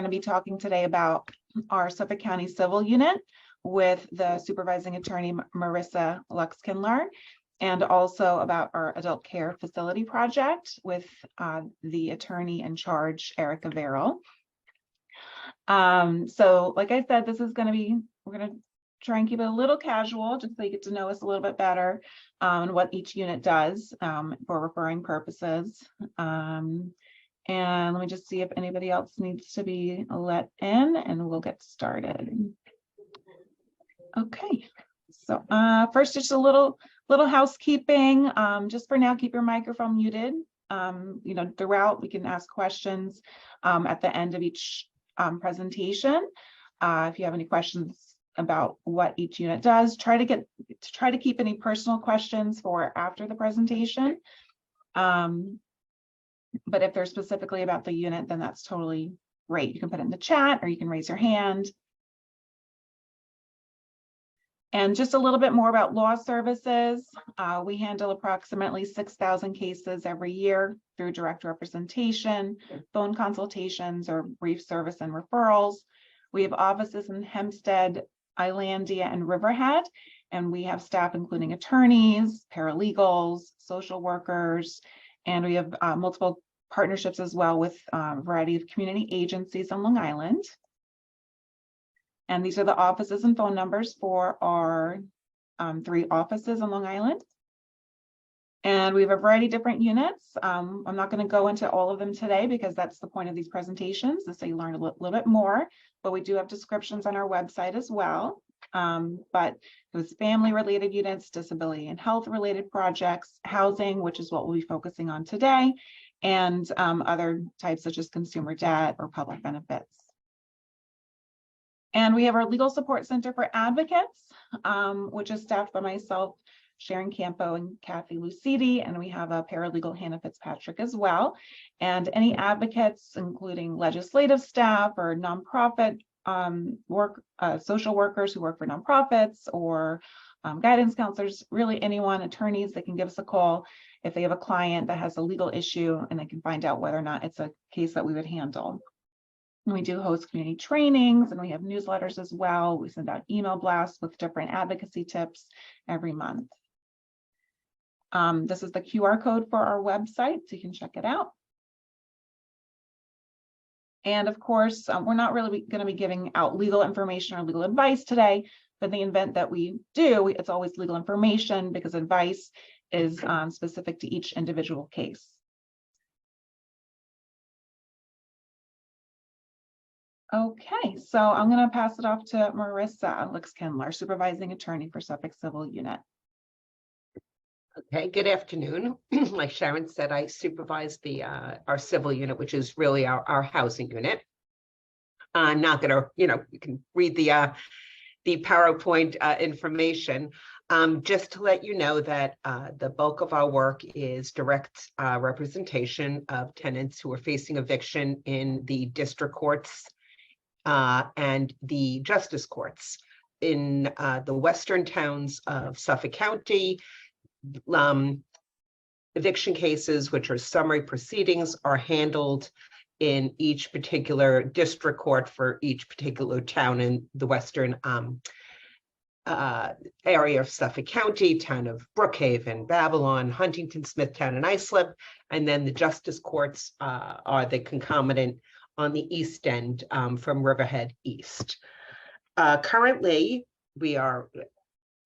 going to be talking today about our Suffolk County Civil unit with the supervising attorney, Marissa Luxkindler, and also about our adult care facility project with the attorney in charge, Erica Verrill. So like I said, this is going to be, we're going to try and keep it a little casual, just so you get to know us a little bit better and what each unit does for referring purposes. And let me just see if anybody else needs to be let in and we'll get started. Okay, so first, just a little housekeeping. Just for now, keep your microphone muted. Throughout, we can ask questions at the end of each presentation. If you have any questions about what each unit does, try to keep any personal questions for after the presentation. But if they're specifically about the unit, then that's totally great. You can put it in the chat or you can raise your hand. And just a little bit more about law services. We handle approximately 6,000 cases every year through direct representation, phone consultations, or brief service and referrals. We have offices in Hempstead, Islandia, and Riverhead, and we have staff including attorneys, paralegals, social workers, and we have multiple partnerships as well with a variety of community agencies on Long Island. And these are the offices and phone numbers for our 3 offices on Long Island. And we have a variety of different units. I'm not going to go into all of them today because that's the point of these presentations, is so you learn a little bit more, but we do have descriptions on our website as well. But it was family-related units, disability and health-related projects, housing, which is what we'll be focusing on today, and other types such as consumer debt or public benefits. And we have our Legal Support Center for Advocates, which is staffed by myself, Sharon Campo, and Kathy Lucidi, and we have a paralegal, Hannah Fitzpatrick, as well. And any advocates, including legislative staff or nonprofit social workers who work for nonprofits, or guidance counselors, really anyone, attorneys, that can give us a call if they have a client that has a legal issue and they can find out whether or not it's a case that we would handle. And we do host community trainings, and we have newsletters as well. We send out email blasts with different advocacy tips every month. This is the QR code for our website, so you can check it out. And of course, we're not really going to be giving out legal information or legal advice today, but in the event that we do, it's always legal information because advice is specific to each individual case. Okay, so I'm going to pass it off to Marissa Luxkindler, supervising attorney for Suffolk Civil Unit. Okay, good afternoon. Like Sharon said, I supervise our civil unit, which is really our housing unit. I'm not going to, you can read the PowerPoint information. Just to let you know that the bulk of our work is direct representation of tenants who are facing eviction in the district courts and the justice courts in the western towns of Suffolk County. Eviction cases, which are summary proceedings, are handled in each particular district court for each particular town in the western area of Suffolk County, town of Brookhaven, Babylon, Huntington, Smithtown, and Islip. And then the justice courts are the concomitant on the east end from Riverhead East. Currently, we are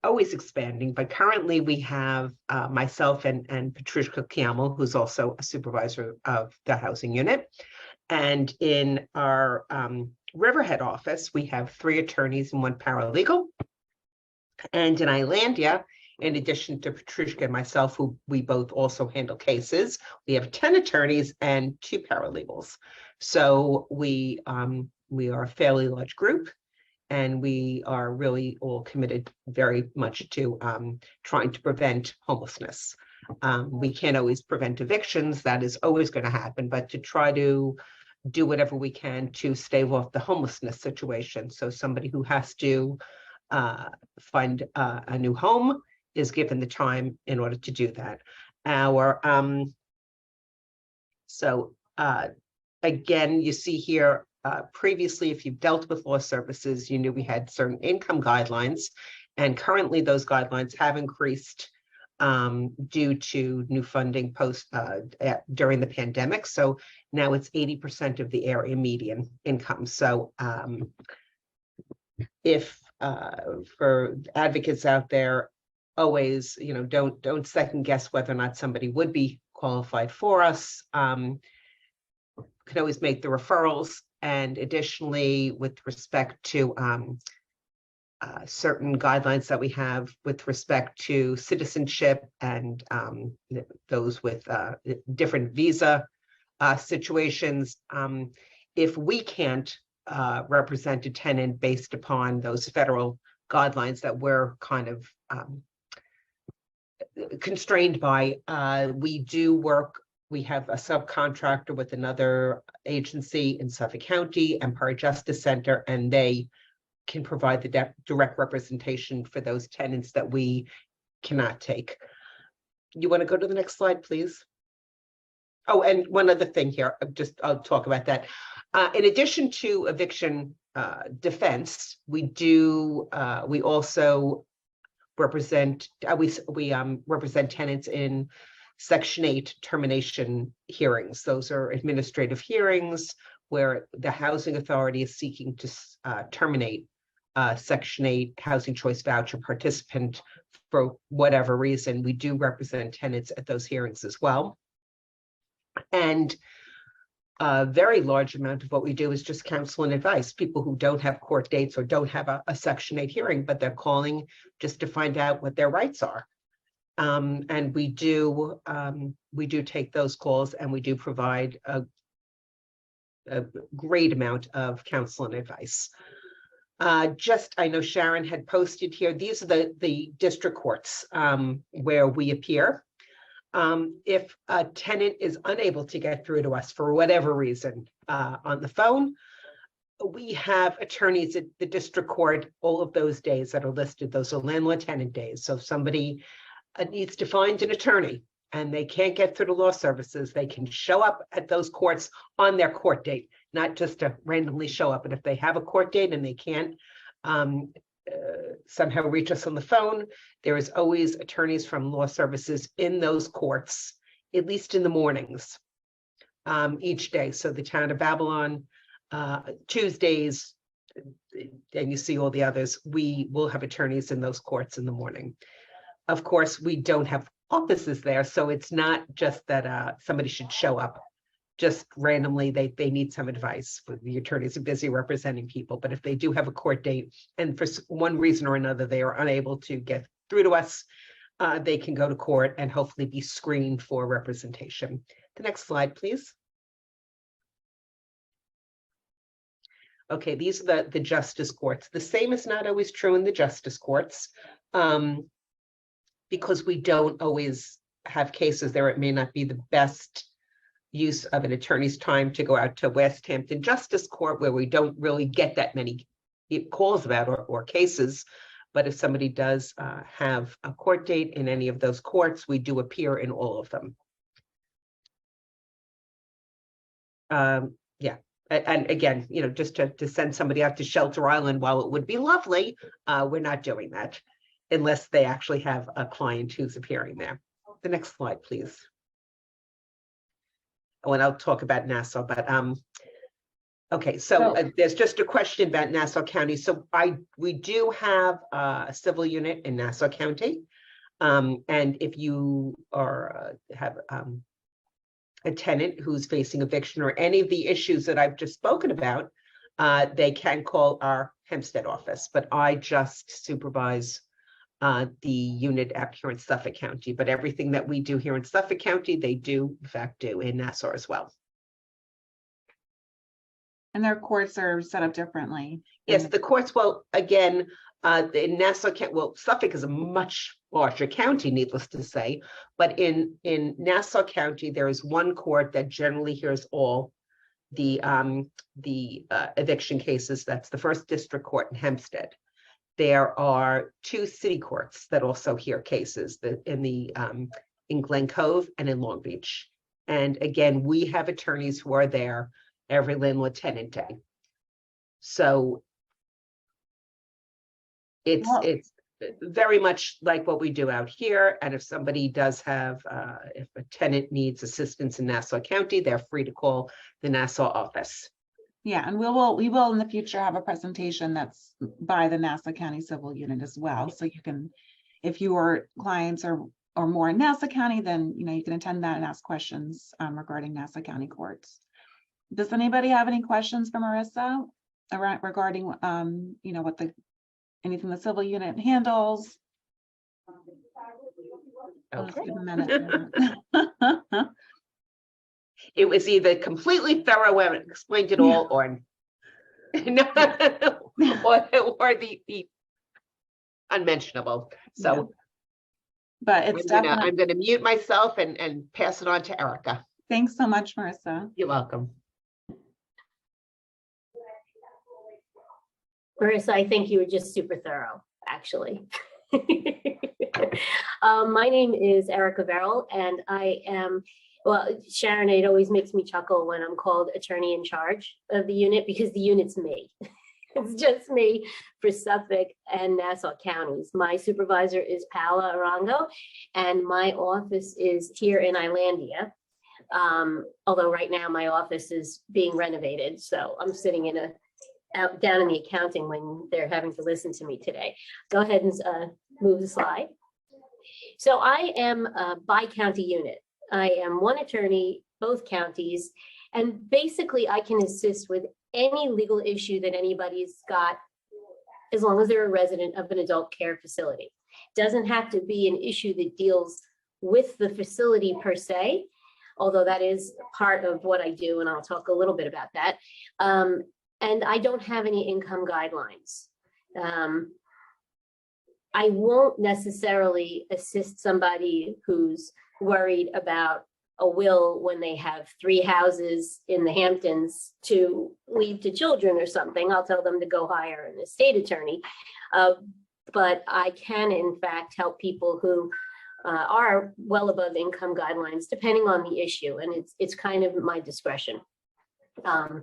always expanding, but currently we have myself and Patricia Kiamel, who's also a supervisor of the housing unit. And in our Riverhead office, we have 3 attorneys and 1 paralegal. And in Islandia, in addition to Patricia and myself, who we both also handle cases, we have 10 attorneys and 2 paralegals. So we are a fairly large group. And we are really all committed very much to trying to prevent homelessness. We can't always prevent evictions, that is always going to happen, but to try to do whatever we can to stave off the homelessness situation. So somebody who has to find a new home is given the time in order to do that. Again, you see here previously, if you've dealt with law services, you knew we had certain income guidelines, and currently those guidelines have increased due to new funding during the pandemic. So now it's 80% of the area median income. So if for advocates out there, always, don't second guess whether or not somebody would be qualified for us. Can always make the referrals. And additionally, with respect to certain guidelines that we have with respect to citizenship and those with different visa situations, if we can't represent a tenant based upon those federal guidelines that we're kind of constrained by, we have a subcontractor with another agency in Suffolk County, Empire Justice Center, and they can provide the direct representation for those tenants that we cannot take. You want to go to the next slide, please? Oh, and one other thing here, I'll talk about that. In addition to eviction defense, we also represent represent tenants in Section 8 termination hearings. Those are administrative hearings where the housing authority is seeking to terminate Section 8 housing choice voucher participant for whatever reason. We do represent tenants at those hearings as well. And a very large amount of what we do is just counsel and advice. People who don't have court dates or don't have a Section 8 hearing, but they're calling just to find out what their rights are. And we do take those calls, and we do provide a great amount of counsel and advice. I know Sharon had posted here, these are the district courts where we appear. If a tenant is unable to get through to us for whatever reason on the phone, we have attorneys at the district court all of those days that are listed. Those are landlord-tenant days. So if somebody needs to find an attorney and they can't get through to law services, they can show up at those courts on their court date, not just to randomly show up. And if they have a court date and they can't somehow reach us on the phone, there is always attorneys from law services in those courts, at least in the mornings, each day. So the town of Babylon, Tuesdays, and you see all the others, we will have attorneys in those courts in the morning. Of course, we don't have offices there, so it's not just that somebody should show up just randomly. They need some advice. The attorneys are busy representing people, but if they do have a court date and for one reason or another they are unable to get through to us, they can go to court and hopefully be screened for representation. The next slide, please. Okay, these are the justice courts. The same is not always true in the justice courts. Because we don't always have cases there, it may not be the best use of an attorney's time to go out to West Hampton Justice Court, where we don't really get that many calls about or cases. But if somebody does have a court date in any of those courts, we do appear in all of them. Yeah. And again, just to send somebody out to Shelter Island, while it would be lovely, we're not doing that unless they actually have a client who's appearing there. The next slide, please. Oh, and I'll talk about Nassau, but okay, so there's just a question about Nassau County. So we do have a civil unit in Nassau County, and if you have a tenant who's facing eviction or any of the issues that I've just spoken about, they can call our Hempstead office, but I just supervise the unit out here in Suffolk County. But everything that we do here in Suffolk County, they do in fact do in Nassau as well. And their courts are set up differently. Yes, the courts, well, again, in Nassau County, well, Suffolk is a much larger county, needless to say, but in Nassau County, there is one court that generally hears all the eviction cases. That's the First District Court in Hempstead. There are two city courts that also hear cases in Glen Cove and in Long Beach. And again, we have attorneys who are there every landlord tenant day. So Well, it's very much like what we do out here. And if somebody does have, if a tenant needs assistance in Nassau County, they're free to call the Nassau office. yeah, and we will in the future have a presentation that's by the Nassau County Civil Unit as well. So you can, if your clients are more in Nassau County, then you can attend that and ask questions regarding Nassau County courts. Does anybody have any questions for Marissa regarding what anything the civil unit handles? I'll just Okay. give a minute. It was either completely thorough and explained it all, or no, or the unmentionable. So Yeah. But it's definitely. I'm gonna mute myself and pass it on to Erica. Thanks so much, Marissa. You're welcome. Marissa, I think you were just super thorough, actually. My name is Erica Verrill, and I am, well, Sharon, it always makes me chuckle when I'm called attorney in charge of the unit, because the unit's me. It's just me for Suffolk and Nassau counties. My supervisor is Paola Arango, and my office is here in Islandia. Although right now my office is being renovated, so I'm sitting in down in the accounting when they're having to listen to me today. Go ahead and move the slide. So I am a bi-county unit. I am one attorney, both counties, and basically I can assist with any legal issue that anybody's got, as long as they're a resident of an adult care facility. Doesn't have to be an issue that deals with the facility per se, although that is part of what I do, and I'll talk a little bit about that. And I don't have any income guidelines. I won't necessarily assist somebody who's worried about a will when they have 3 houses in the Hamptons to leave to children or something. I'll tell them to go hire an estate attorney. But I can, in fact, help people who are well above income guidelines, depending on the issue, and it's kind of my discretion. I'm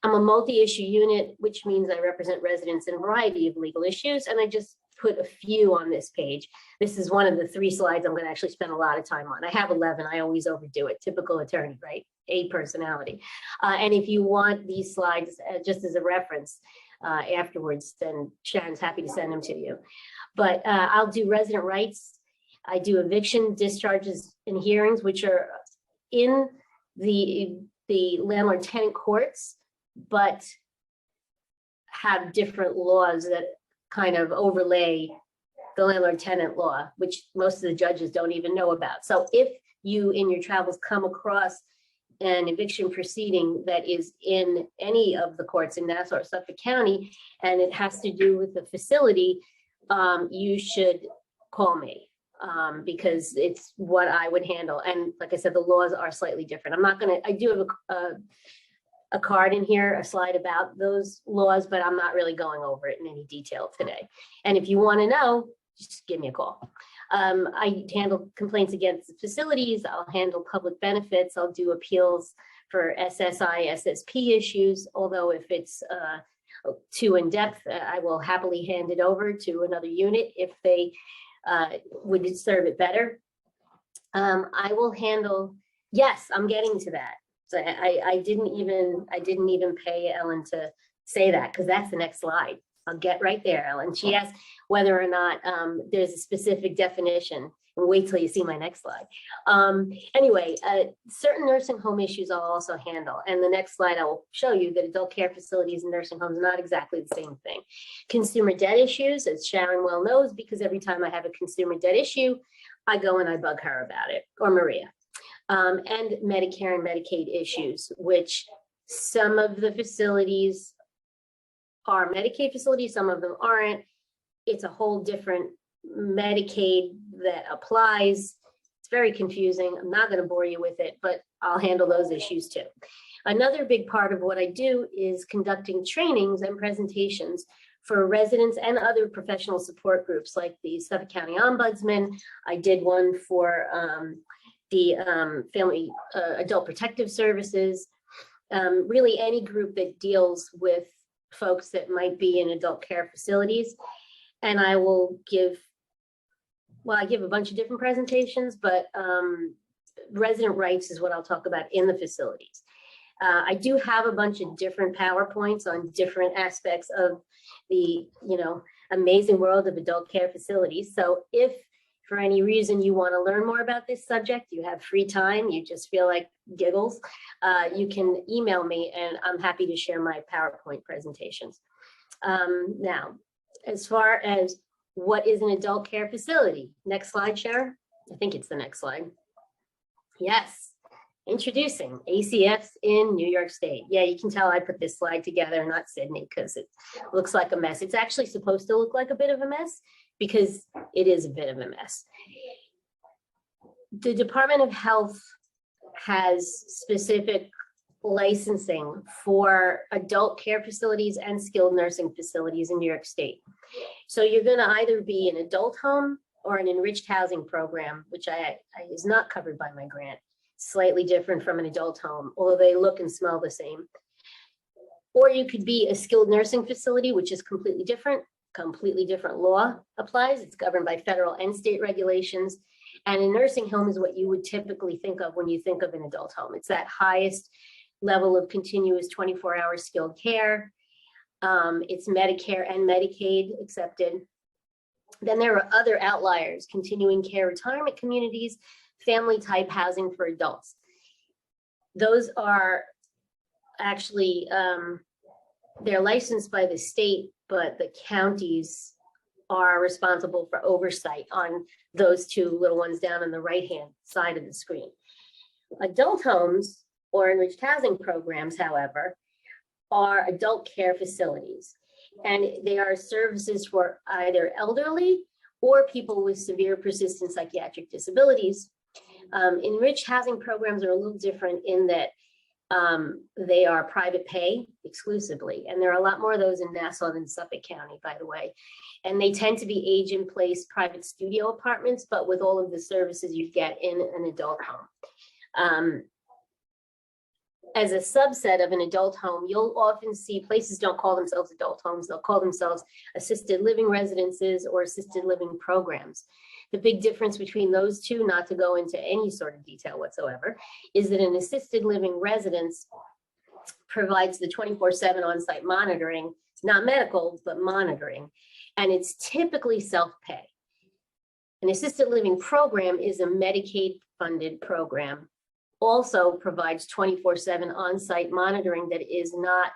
a multi-issue unit, which means I represent residents in a variety of legal issues, and I just put a few on this page. This is one of the 3 slides I'm going to actually spend a lot of time on. I have 11. I always overdo it. Typical attorney, right? A personality. And if you want these slides just as a reference afterwards, then Sharon's happy to send them to you. But I'll do resident rights. I do eviction, discharges, and hearings, which are in the landlord-tenant courts, but have different laws that kind of overlay the landlord-tenant law, which most of the judges don't even know about. So if you in your travels come across an eviction proceeding that is in any of the courts in Nassau or Suffolk County, and it has to do with the facility, you should call me. Because it's what I would handle. And like I said, the laws are slightly different. I do have a card in here, a slide about those laws, but I'm not really going over it in any detail today. And if you want to know, just give me a call. I handle complaints against facilities. I'll handle public benefits. I'll do appeals for SSI, SSP issues. Although if it's too in-depth, I will happily hand it over to another unit if they would serve it better. I will handle, yes, I'm getting to that. So I didn't even pay Ellen to say that, because that's the next slide. I'll get right there, Ellen. She asked whether or not there's a specific definition. Wait till you see my next slide. Anyway, certain nursing home issues I'll also handle. And the next slide, I will show you that adult care facilities and nursing homes are not exactly the same thing. Consumer debt issues, as Sharon well knows, because every time I have a consumer debt issue, I go and I bug her about it, or Maria. And Medicare and Medicaid issues, which some of the facilities are Medicaid facilities, some of them aren't. It's a whole different Medicaid that applies. It's very confusing. I'm not going to bore you with it, but I'll handle those issues too. Another big part of what I do is conducting trainings and presentations for residents and other professional support groups like the Suffolk County Ombudsman. I did one for the Family Adult Protective Services, really any group that deals with folks that might be in adult care facilities. And I will give, well, I give a bunch of different presentations, but resident rights is what I'll talk about in the facilities. I do have a bunch of different PowerPoints on different aspects of the, amazing world of adult care facilities. So if for any reason you want to learn more about this subject, you have free time, you just feel like giggles, you can email me and I'm happy to share my PowerPoint presentations. Now, as far as what is an adult care facility? Next slide, Sharon. I think it's the next slide. Yes. Introducing ACFs in New York State. Yeah, you can tell I put this slide together, not Sydney, because it looks like a mess. It's actually supposed to look like a bit of a mess because it is a bit of a mess. The Department of Health has specific licensing for adult care facilities and skilled nursing facilities in New York State. So you're going to either be an adult home or an enriched housing program, which is not covered by my grant. Slightly different from an adult home, although they look and smell the same. Or you could be a skilled nursing facility, which is completely different law applies. It's governed by federal and state regulations. And a nursing home is what you would typically think of when you think of an adult home. It's that highest level of continuous 24-hour skilled care. It's Medicare and Medicaid accepted. Then there are other outliers, continuing care retirement communities, family type housing for adults. Those are actually, they're licensed by the state, but the counties are responsible for oversight on those two little ones down on the right-hand side of the screen. Adult homes or enriched housing programs, however, are adult care facilities. And they are services for either elderly or people with severe persistent psychiatric disabilities. Enriched housing programs are a little different in that they are private pay exclusively. And there are a lot more of those in Nassau than Suffolk County, by the way. And they tend to be age in place private studio apartments, but with all of the services you get in an adult home. As a subset of an adult home, you'll often see places don't call themselves adult homes. They'll call themselves assisted living residences or assisted living programs. The big difference between those two, not to go into any sort of detail whatsoever, is that an assisted living residence provides the 24/7 on-site monitoring, not medical, but monitoring, and it's typically self-pay. An assisted living program is a Medicaid-funded program, also provides 24/7 on-site monitoring that is not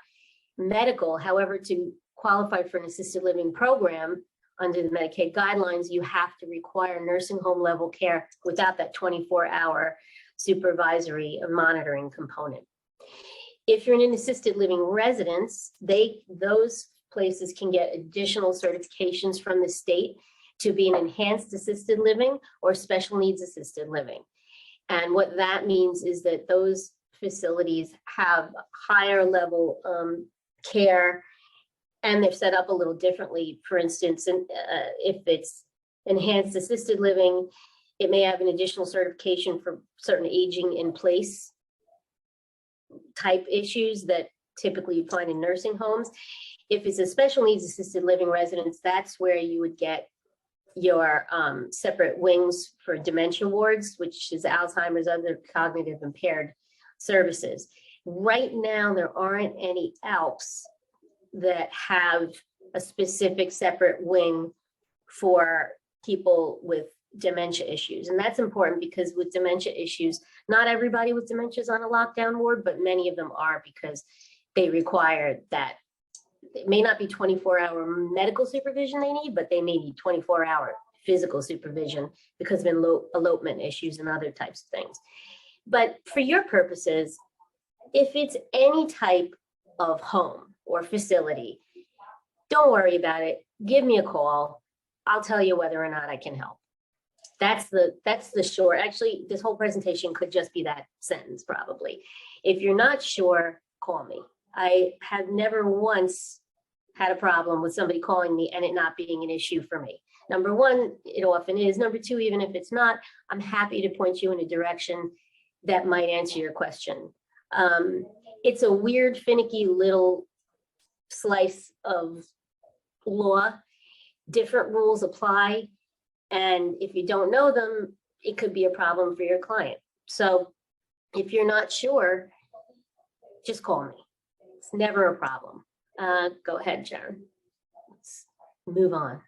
medical. However, to qualify for an assisted living program under the Medicaid guidelines, you have to require nursing home level care without that 24-hour supervisory monitoring component. If you're in an assisted living residence, those places can get additional certifications from the state to be an enhanced assisted living or special needs assisted living. And what that means is that those facilities have higher level care, and they're set up a little differently. For instance, if it's enhanced assisted living, it may have an additional certification for certain aging in place type issues that typically you find in nursing homes. If it's a special needs assisted living residence, that's where you would get your separate wings for dementia wards, which is Alzheimer's, other cognitive impaired services. Right now, there aren't any ALPs that have a specific separate wing for people with dementia issues. And that's important because with dementia issues, not everybody with dementia is on a lockdown ward, but many of them are because they require that. It may not be 24-hour medical supervision they need, but they may need 24-hour physical supervision because of elopement issues and other types of things. But for your purposes, if it's any type of home or facility, don't worry about it. Give me a call. I'll tell you whether or not I can help. That's the short. Actually, this whole presentation could just be that sentence probably. If you're not sure, call me. I have never once had a problem with somebody calling me and it not being an issue for me. Number one, it often is. Number two, even if it's not, I'm happy to point you in a direction that might answer your question. It's a weird, finicky little slice of law. Different rules apply. And if you don't know them, it could be a problem for your client. So if you're not sure, just call me. It's never a problem. Go ahead, Sharon. Let's move on.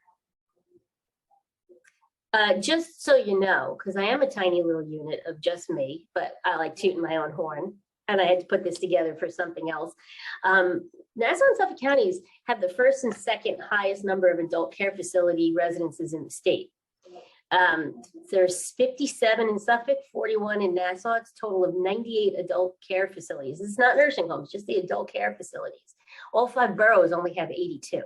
Just so you know, because I am a tiny little unit of just me, but I like tooting my own horn, and I had to put this together for something else. Nassau and Suffolk counties have the first and second highest number of adult care facility residences in the state. There's 57 in Suffolk, 41 in Nassau. It's a total of 98 adult care facilities. It's not nursing homes, just the adult care facilities. All 5 boroughs only have 82.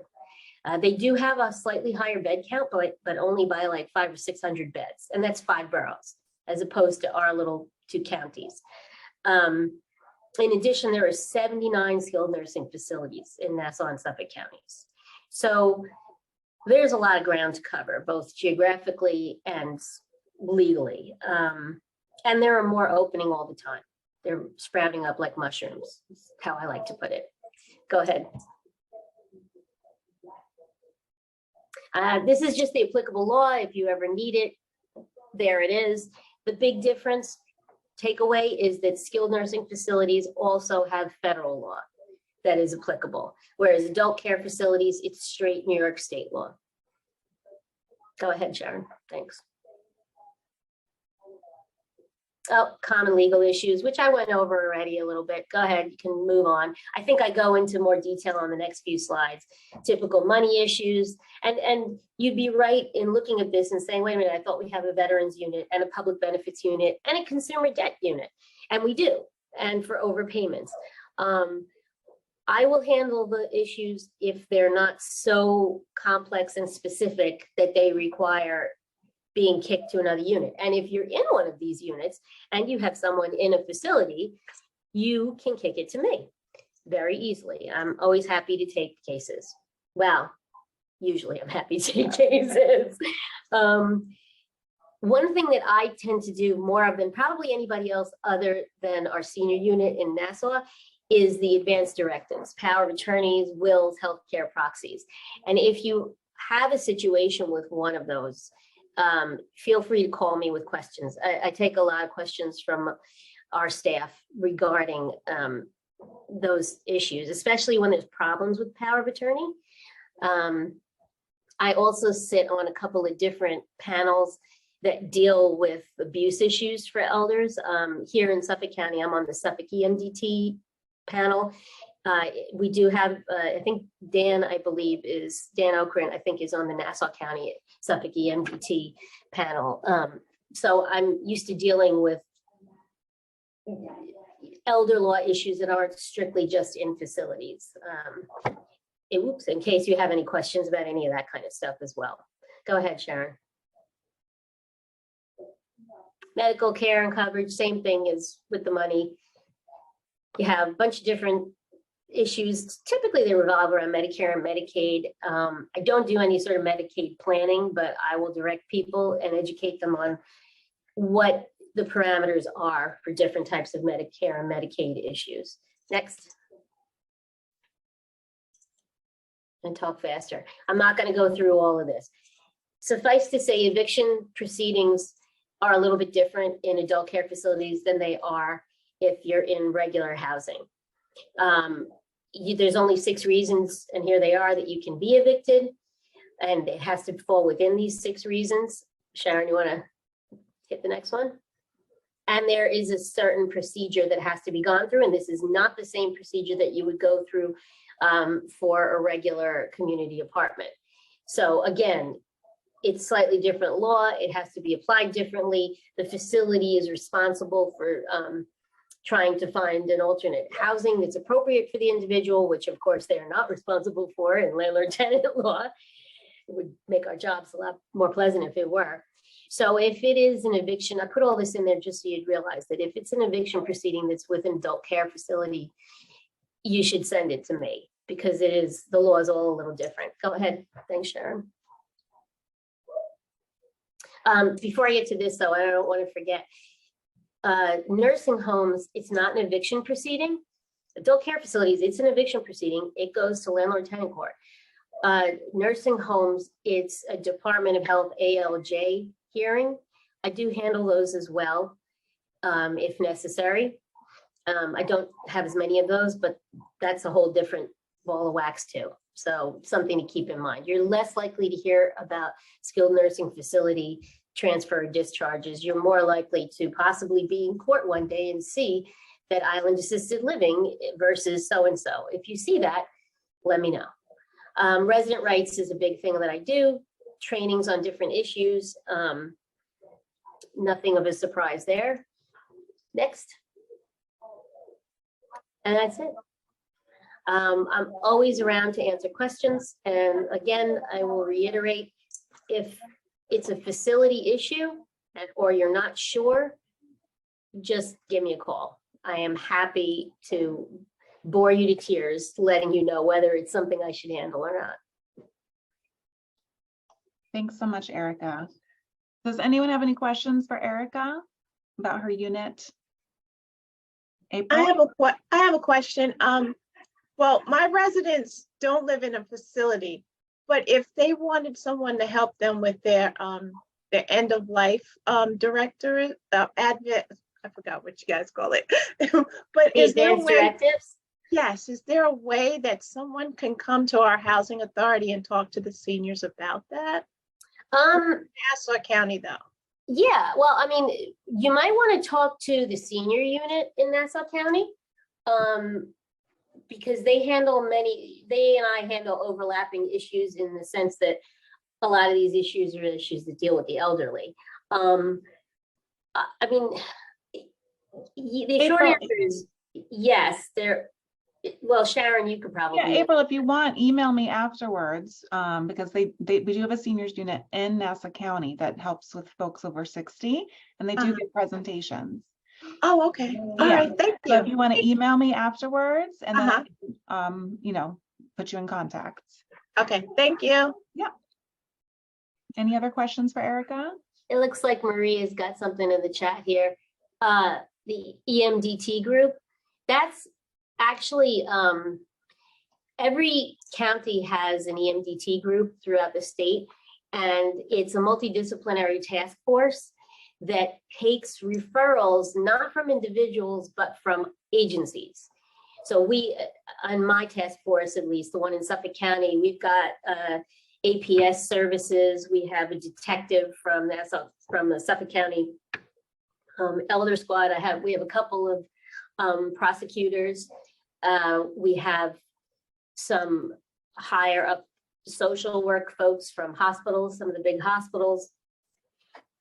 They do have a slightly higher bed count, but only by like 500 or 600 beds. And that's 5 boroughs, as opposed to our little 2 counties. In addition, there are 79 skilled nursing facilities in Nassau and Suffolk counties. So there's a lot of ground to cover, both geographically and legally. And there are more opening all the time. They're sprouting up like mushrooms, is how I like to put it. Go ahead. This is just the applicable law. If you ever need it, there it is. The big difference, takeaway, is that skilled nursing facilities also have federal law that is applicable, whereas adult care facilities, it's straight New York state law. Go ahead, Sharon. Thanks. Oh, common legal issues, which I went over already a little bit. Go ahead, you can move on. I think I go into more detail on the next few slides. Typical money issues, and you'd be right in looking at this and saying, wait a minute, I thought we have a veterans unit and a public benefits unit and a consumer debt unit, and we do, and for overpayments. I will handle the issues if they're not so complex and specific that they require being kicked to another unit. And if you're in one of these units and you have someone in a facility, you can kick it to me very easily. I'm always happy to take cases. Well, usually I'm happy to take cases. One thing that I tend to do more of than probably anybody else other than our senior unit in Nassau is the advanced directives, power of attorneys, wills, healthcare proxies. And if you have a situation with one of those, feel free to call me with questions. I take a lot of questions from our staff regarding those issues, especially when there's problems with power of attorney. I also sit on a couple of different panels that deal with abuse issues for elders. Here in Suffolk County, I'm on the Suffolk EMDT panel. We do have, I think Dan, I believe is, Dan Okren, I think is on the Nassau County Suffolk EMDT panel. So I'm used to dealing with elder law issues that aren't strictly just in facilities. Oops, in case you have any questions about any of that kind of stuff as well. Go ahead, Sharon. Medical care and coverage, same thing as with the money. You have a bunch of different issues. Typically they revolve around Medicare and Medicaid. I don't do any sort of Medicaid planning, but I will direct people and educate them on what the parameters are for different types of Medicare and Medicaid issues. Next. And talk faster. I'm not going to go through all of this. Suffice to say, eviction proceedings are a little bit different in adult care facilities than they are if you're in regular housing. There's only 6 reasons, and here they are, that you can be evicted, and it has to fall within these 6 reasons. Sharon, you want to hit the next one? And there is a certain procedure that has to be gone through, and this is not the same procedure that you would go through for a regular community apartment. So again, it's slightly different law. It has to be applied differently. The facility is responsible for trying to find an alternate housing that's appropriate for the individual, which of course they are not responsible for in landlord-tenant law. It would make our jobs a lot more pleasant if it were. So if it is an eviction, I put all this in there just so you'd realize that if it's an eviction proceeding that's with an adult care facility, you should send it to me because it is, the law is all a little different. Go ahead. Thanks, Sharon. Before I get to this though, I don't want to forget, nursing homes, it's not an eviction proceeding. Adult care facilities, it's an eviction proceeding. It goes to landlord tenant court. Nursing homes, it's a Department of Health ALJ hearing. I do handle those as well, if necessary. I don't have as many of those, but that's a whole different ball of wax too. So something to keep in mind. You're less likely to hear about skilled nursing facility transfer discharges. You're more likely to possibly be in court one day and see that island assisted living versus so-and-so. If you see that, let me know. Resident rights is a big thing that I do. Trainings on different issues. Nothing of a surprise there. Next. And that's it. I'm always around to answer questions. And again, I will reiterate, if it's a facility issue or you're not sure, just give me a call. I am happy to bore you to tears, letting you know whether it's something I should handle or not. Thanks so much, Erica. Does anyone have any questions for Erica about her unit? April? I have a question. Well, my residents don't live in a facility, but if they wanted someone to help them with their end of life director, advent, I forgot what you guys call it. But is there a way? Directives? Yes, is there a way that someone can come to our housing authority and talk to the seniors about that? Nassau County, though. Yeah, well, I mean, you might want to talk to the senior unit in Nassau County. Because they and I handle overlapping issues in the sense that a lot of these issues are issues that deal with the elderly. I mean, the short answer is yes, well, Sharon, you could probably. Yeah, April, if you want, email me afterwards, because we do have a seniors unit in Nassau County that helps with folks over 60, and they do give presentations. Oh, okay. All right, thank So if you. you want to email me afterwards, and then I Uh-huh. can, put you in contact. Okay, thank you. Any other questions for Erica? It looks like Maria's got something in the chat here. The EMDT group, that's actually, every county has an EMDT group throughout the state, and it's a multidisciplinary task force that takes referrals, not from individuals, but from agencies. So we, on my task force, at least the one in Suffolk County, we've got APS services. We have a detective from the Suffolk County Elder Squad. We have a couple of prosecutors. We have some higher up social work folks from hospitals, some of the big hospitals.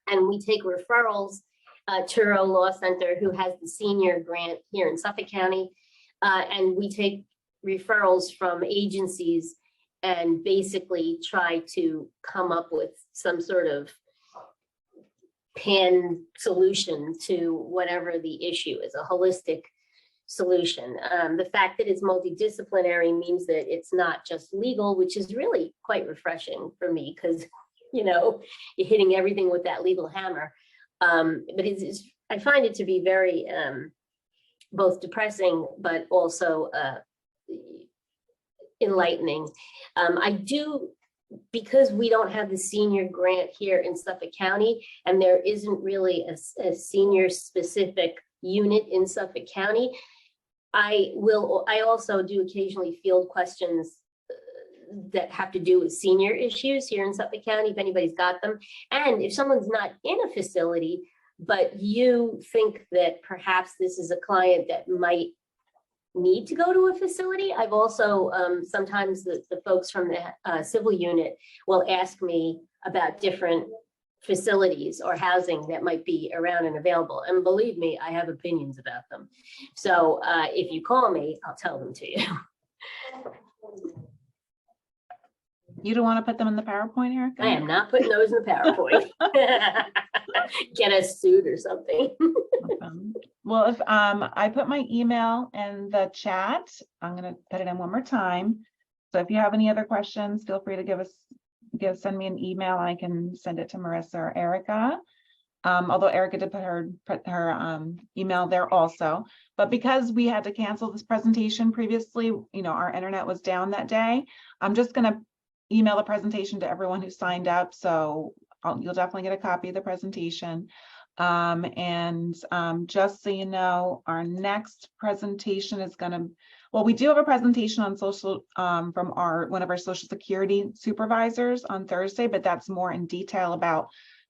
And we take referrals. Turo Law Center, who has the senior grant here in Suffolk County. And we take referrals from agencies and basically try to come up with some sort of pan solution to whatever the issue is, a holistic solution. The fact that it's multidisciplinary means that it's not just legal, which is really quite refreshing for me because, you're hitting everything with that legal hammer. But I find it to be very both depressing, but also enlightening. Because we don't have the senior grant here in Suffolk County, and there isn't really a senior specific unit in Suffolk County, I also do occasionally field questions that have to do with senior issues here in Suffolk County, if anybody's got them. And if someone's not in a facility, but you think that perhaps this is a client that might need to go to a facility, I've also, sometimes the folks from the civil unit will ask me about different facilities or housing that might be around and available. And believe me, I have opinions about them. So if you call me, I'll tell them to you. You don't want to put them in the PowerPoint, Erica? I am not putting those in the PowerPoint. Get us sued or something. Well, if I put my email in the chat, I'm going to put it in one more time. So if you have any other questions, feel free to send me an email. I can send it to Marissa or Erica. Although Erica did put her email there also. But because we had to cancel this presentation previously, our internet was down that day. I'm just gonna email the presentation to everyone who signed up. So you'll definitely get a copy of the presentation. Just so you know, our next presentation is we do have a presentation on social from one of our Social Security supervisors on Thursday, but that's more in detail about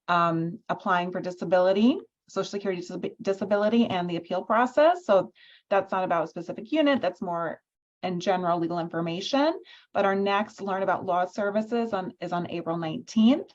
applying for disability, Social Security disability, and the appeal process. So that's not about a specific unit, that's more in general legal information. But our next Learn About Law Services is on April 19th.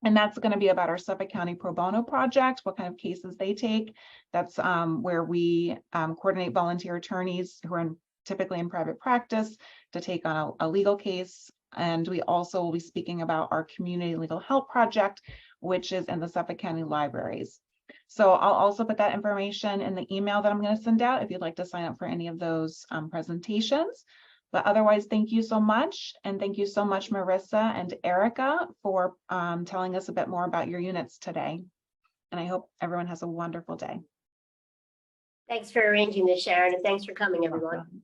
And that's going to be about our Suffolk County Pro Bono project, what kind of cases they take. That's where we coordinate volunteer attorneys who are typically in private practice to take on a legal case. And we also will be speaking about our community legal help project, which is in the Suffolk County libraries. So I'll also put that information in the email that I'm going to send out if you'd like to sign up for any of those presentations. But otherwise, thank you so much. And thank you so much, Marissa and Erica, for telling us a bit more about your units today. And I hope everyone has a wonderful day. Thanks for arranging this, Sharon, and thanks for coming, everyone. Welcome.